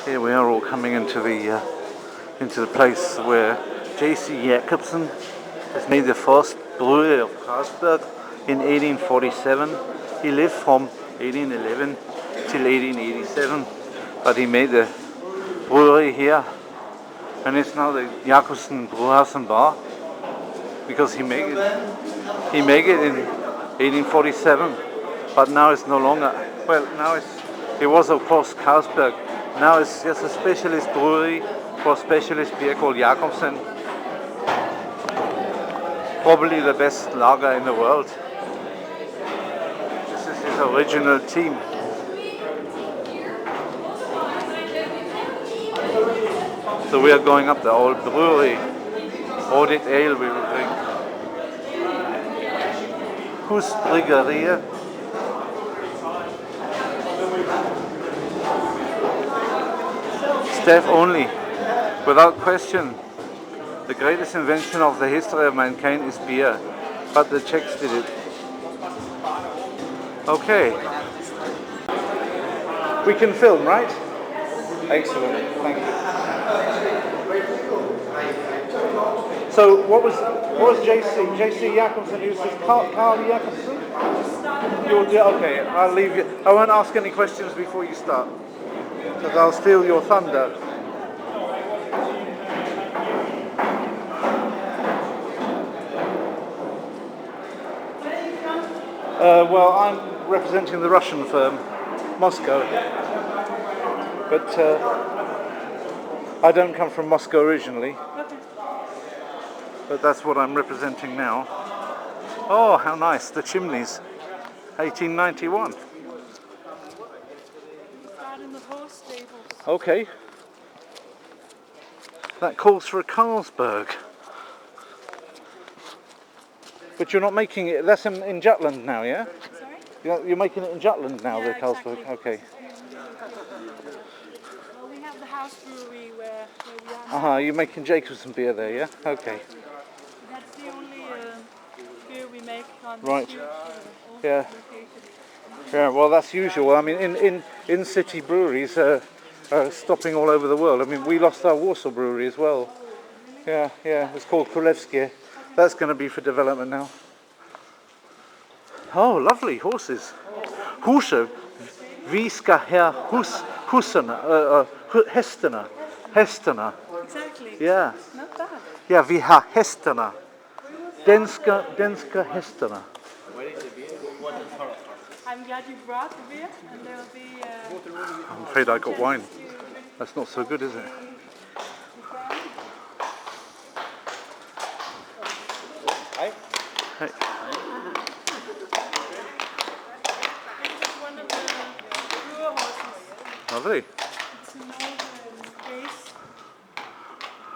Here we are all coming into the place where J.C. Jacobsen has made the first brewery of Carlsberg in 1847. He lived from 1811 till 1887, but he made the brewery here, and it's now the Jacobsen Brewhouse and Bar because he made it in 1847, but now it's no longer. Well, now it was of course Carlsberg. Now it's just a specialist brewery for specialist beer called Jacobsen. Probably the best lager in the world. This is his original team. So we are going up the old brewery. Audit Ale we will drink. Husbryggeria. Staff only. Without question, the greatest invention of the history of mankind is beer, but the Czechs did it. Okay. We can film, right? Excellent, thank you. So what was J.C. Jacobsen? He was Carl Jacobsen? Okay, I'll leave you. I won't ask any questions before you start, because I'll steal your thunder. Well, I'm representing the Russian firm, Moscow, but I don't come from Moscow originally, but that's what I'm representing now. Oh, how nice, the chimneys, 1891. Okay, that calls for a Carlsberg. But you're not making it, that's in Jutland now, yeah? Sorry? You're making it in Jutland now, the Carlsberg? Exactly. Okay. Well, we have the house brewery where we are. You're making Jacobsen beer there, yeah? Okay. That's the only beer we make on Right. this huge Yeah. location. Yeah, well that's usual. I mean, in city breweries are stopping all over the world. I mean, we lost our Warsaw brewery as well. Yeah, it's called Królewskie. That's going to be for development now. Oh, lovely horses. Husche, wie ska Herr Hestener. Exactly. Yeah. Not bad. Yeah, wie Herr Hestener. Denska Hestener. I'm glad you brought the beer, and there will be. I'm afraid I got wine. That's not so good, is it? Hey. This is one of the brewer horses. Lovely. It's an old base,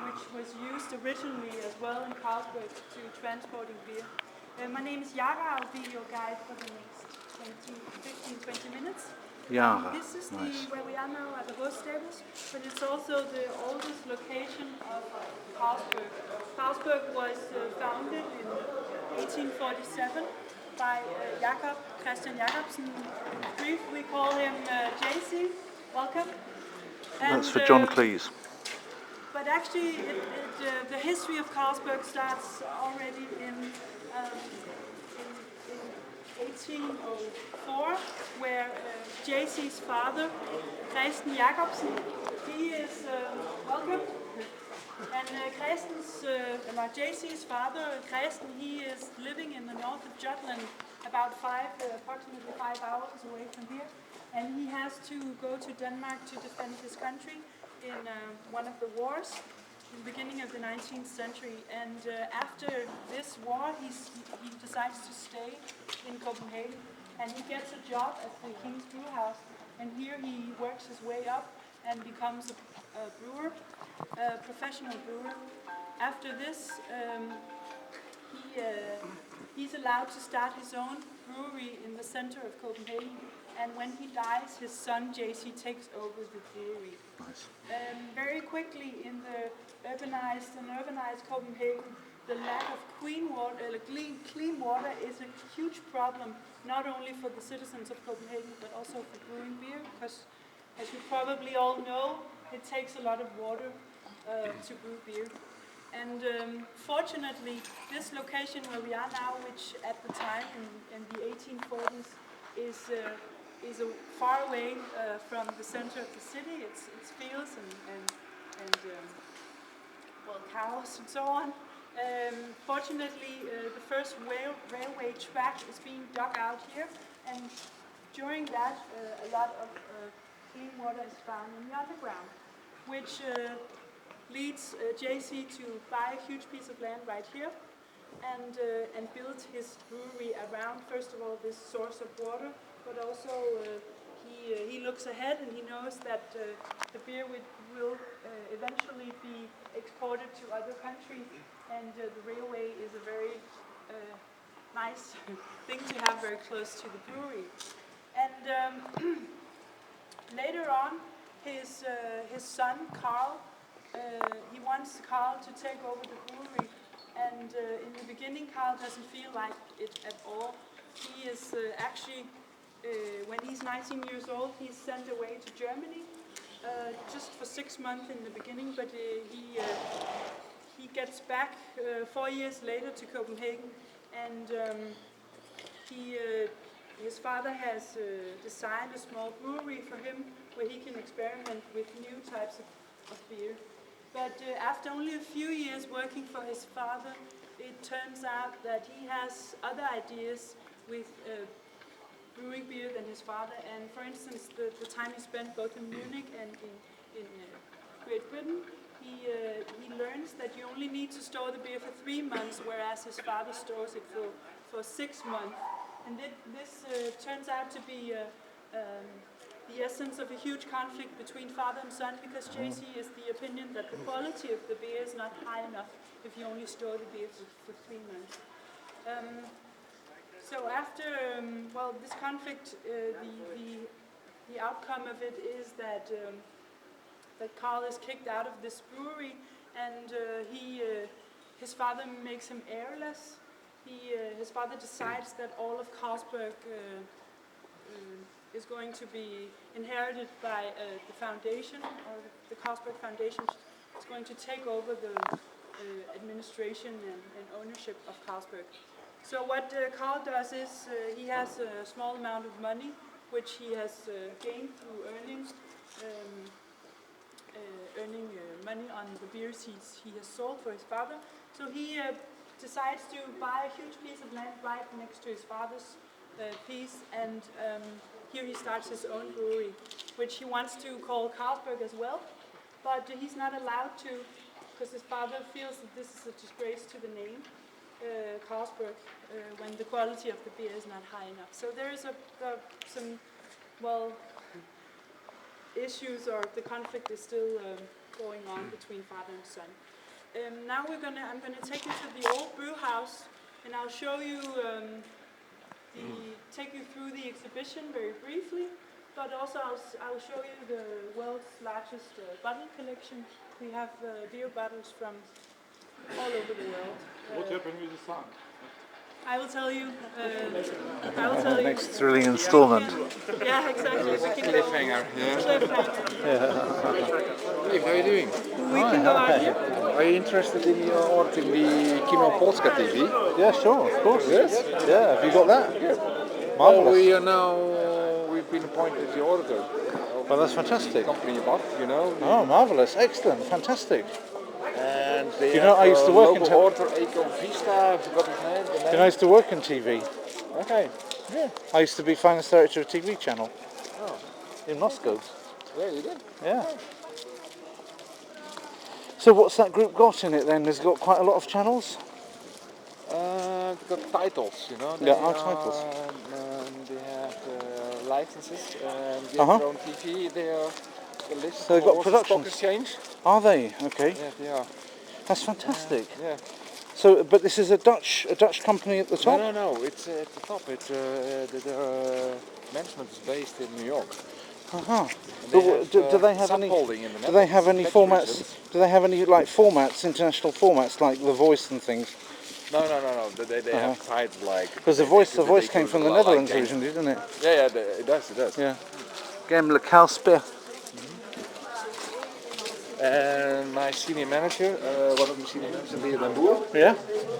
which was used originally as well in Carlsberg to transporting beer. My name is Yara. I'll be your guide for the next 20 minutes. Yara. This is Nice. where we are now at the horse stables, but it's also the oldest location of Carlsberg. Carlsberg was founded in 1847 by Christian Jacobsen. In brief, we call him JC. Welcome. That's for John Cleese. But actually, the history of Carlsberg starts already in 1804, where JC's father, Christian Jacobsen, he is welcome. And JC's father, Christian, he is living in the north of Jutland, about approximately 5 hours away from here. And he has to go to Denmark to defend his country in one of the wars in the beginning of the 19th century. And after this war, he decides to stay in Copenhagen, and he gets a job at the King's Brewhouse. And here he works his way up and becomes a brewer, a professional brewer. After this, he's allowed to start his own brewery in the center of Copenhagen. And when he dies, his son JC takes over the brewery. Nice. Very quickly in the urbanized Copenhagen, the lack of clean water is a huge problem, not only for the citizens of Copenhagen, but also for brewing beer, because as you probably all know, it takes a lot of water to brew beer. And fortunately, this location where we are now, which at the time in the 1840s is far away from the center of the city. It's fields and well, cows and so on. Fortunately, the first railway track is being dug out here, and during that, a lot of clean water is found in the underground, which leads JC to buy a huge piece of land right here and build his brewery around, first of all, this source of water, but also he looks ahead and he knows that the beer will eventually be exported to other countries, and the railway is a very nice thing to have very close to the brewery. And later on, his son Carl, he wants Carl to take over the brewery, and in the beginning Carl doesn't feel like it at all. He is actually, when he's 19 years old, he's sent away to Germany just for 6 months in the beginning, but he gets back 4 years later to Copenhagen, and his father has designed a small brewery for him where he can experiment with new types of beer. But after only a few years working for his father, it turns out that he has other ideas with brewing beer than his father. And for instance, the time he spent both in Munich and in Great Britain, he learns that you only need to store the beer for 3 months, whereas his father stores it for 6 months. And this turns out to be the essence of a huge conflict between father and son, because JC is the opinion that the quality of the beer is not high enough if you only store the beer for 3 months. So after this conflict, the outcome of it is that Carl is kicked out of this brewery, and his father makes him heirless. His father decides that all of Carlsberg is going to be inherited by the foundation, or the Carlsberg Foundation is going to take over the administration and ownership of Carlsberg. So what Carl does is he has a small amount of money, which he has gained through earning money on the beers he has sold for his father. So he decides to buy a huge piece of land right next to his father's piece, and here he starts his own brewery, which he wants to call Carlsberg as well, but he's not allowed to, because his father feels that this is a disgrace to the name Carlsberg when the quality of the beer is not high enough. So there is some issues, or the conflict is still going on between father and son. Now I'm gonna take you to the old brew house, and I'll show you take you through the exhibition very briefly, but also I'll show you the world's largest bottle collection. We have beer bottles from all over the world. What happened with the sun? I will tell you. Next thrilling installment. Yeah, exactly. Cliffhanger. Hey, how are you doing? We can go out here. Are you interested in ordering the Kino Polska TV? Yeah, sure, of course. Yes? Yeah, have you got that? Yeah. Marvelous. We are now, we've been appointed the auditor. Well, that's fantastic. Company above, you know. Oh, marvelous. Excellent. Fantastic. And they I used to work in author Eco Vista, I forgot his name. I used to work in TV. Okay. Yeah. I used to be finance director of a TV channel in Moscow. Yeah, you did? Yeah. So what's that group got in it then? Has it got quite a lot of channels? They've got titles, you know. Titles. They have licenses, and they have their own TV. They are the list. So they've got Stock productions. Exchange. Are they? Okay. Yeah, they are. That's fantastic. Yeah. So, but this is a Dutch company at the top? No. It's at the top. It's the management is based in New York. Do they have any? Do they have any formats? Do they have any formats, international formats like The Voice and things? No. They have titles like. Because The Voice came from the Netherlands originally, didn't it? Yeah, it does. Yeah. Game Le Carlsberg. And my senior manager, one of my senior managers, Leo Den Boer, Yeah?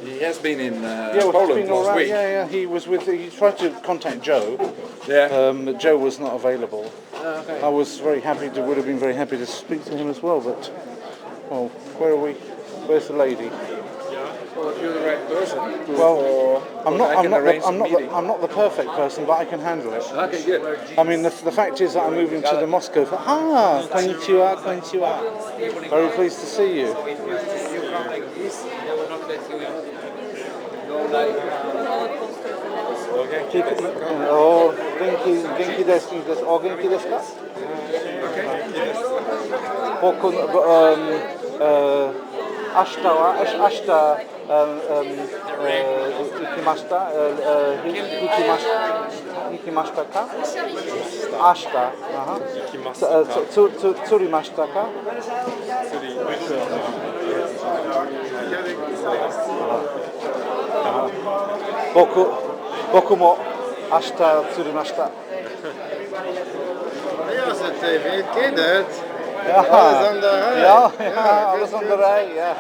he has been in Yeah, well, Poland it's been all last right. week. Yeah, he was with. He tried to contact Joe, Yeah. but Joe was not available. Okay. I was very happy to. Would have been very happy to speak to him as well, but well, where are we? Where's the lady? Well, if you're the right person, Well, I'm not. I can arrange a meeting. I'm not the perfect person, but I can handle it. Okay, good. I mean, the fact is that I'm moving to the Moscow. Konnichiwa, konnichiwa. Very pleased to see you. Oh, genki desu desu. Oh, genki desu ka? Boku, ashita, ikimashita, ikimashita ka? Ashita, tsurimashita ka? Boku mo ashita tsurimashita. Ja, så det geht det. Ja, Alles an der Reihe. ja, alles an der Reihe, ja.